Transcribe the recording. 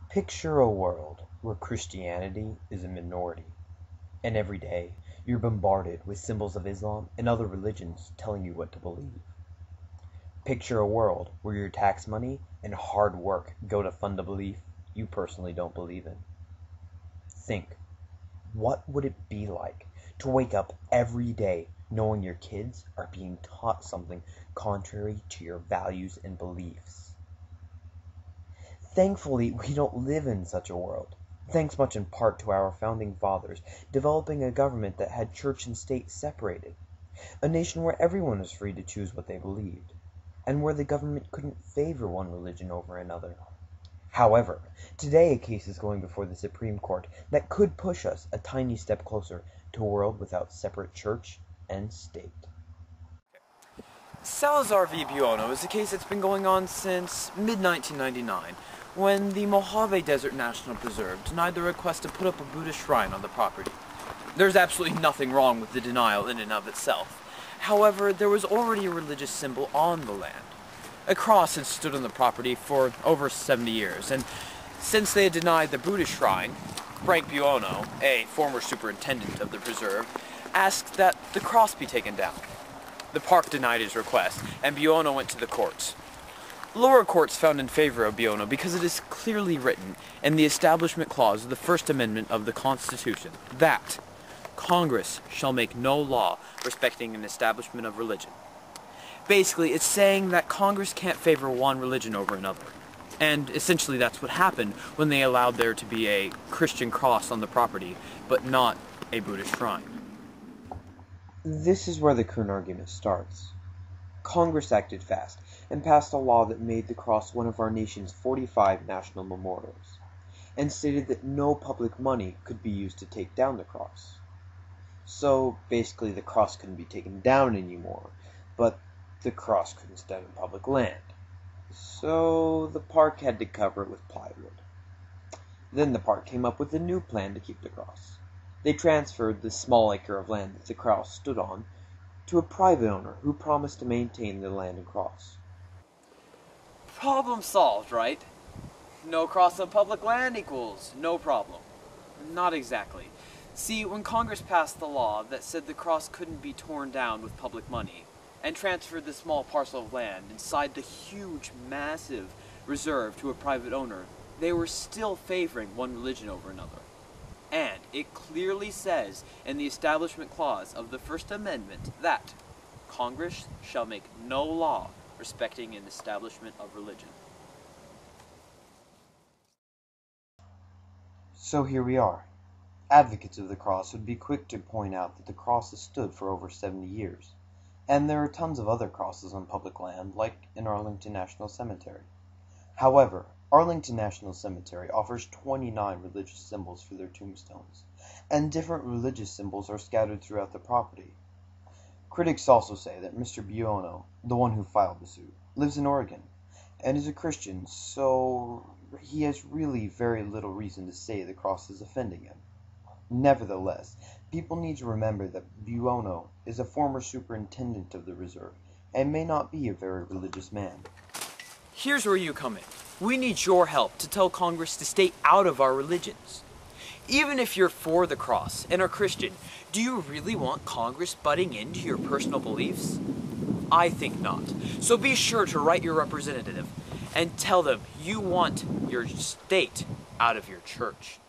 Picture a world where Christianity is a minority, and every day you're bombarded with symbols of Islam and other religions telling you what to believe. Picture a world where your tax money and hard work go to fund a belief you personally don't believe in. Think, what would it be like to wake up every day knowing your kids are being taught something contrary to your values and beliefs? Thankfully, we don't live in such a world, thanks much in part to our founding fathers developing a government that had church and state separated, a nation where everyone was free to choose what they believed, and where the government couldn't favor one religion over another. However, today a case is going before the Supreme Court that could push us a tiny step closer to a world without separate church and state. Salazar V Buono is a case that's been going on since mid-1999, when the Mojave Desert National Preserve denied the request to put up a Buddhist shrine on the property. There's absolutely nothing wrong with the denial in and of itself. However, there was already a religious symbol on the land. A cross had stood on the property for over 70 years, and since they had denied the Buddhist shrine, Frank Buono, a former superintendent of the preserve, asked that the cross be taken down. The park denied his request, and Buono went to the courts. Lower courts found in favor of Buono because it is clearly written in the Establishment Clause of the First Amendment of the Constitution that Congress shall make no law respecting an establishment of religion. Basically, it's saying that Congress can't favor one religion over another. And essentially that's what happened when they allowed there to be a Christian cross on the property, but not a Buddhist shrine. This is where the current argument starts. Congress acted fast and passed a law that made the cross one of our nation's 45 national memorials, and stated that no public money could be used to take down the cross. So basically the cross couldn't be taken down anymore, but the cross couldn't stand on public land. So the park had to cover it with plywood. Then the park came up with a new plan to keep the cross. They transferred the small acre of land that the cross stood on to a private owner who promised to maintain the land and cross. Problem solved, right? No cross on public land equals no problem. Not exactly. See, when Congress passed the law that said the cross couldn't be torn down with public money, and transferred the small parcel of land inside the huge, massive reserve to a private owner, they were still favoring one religion over another. And it clearly says in the Establishment Clause of the First Amendment that Congress shall make no law respecting an establishment of religion. So here we are. Advocates of the cross would be quick to point out that the cross has stood for over 70 years. And there are tons of other crosses on public land, like in Arlington National Cemetery. However, Arlington National Cemetery offers 29 religious symbols for their tombstones, and different religious symbols are scattered throughout the property. Critics also say that Mr. Buono, the one who filed the suit, lives in Oregon, and is a Christian, so he has really very little reason to say the cross is offending him. Nevertheless, people need to remember that Buono is a former superintendent of the reserve and may not be a very religious man. Here's where you come in. We need your help to tell Congress to stay out of our religions. Even if you're for the cross and are Christian, do you really want Congress butting into your personal beliefs? I think not. So be sure to write your representative and tell them you want your state out of your church.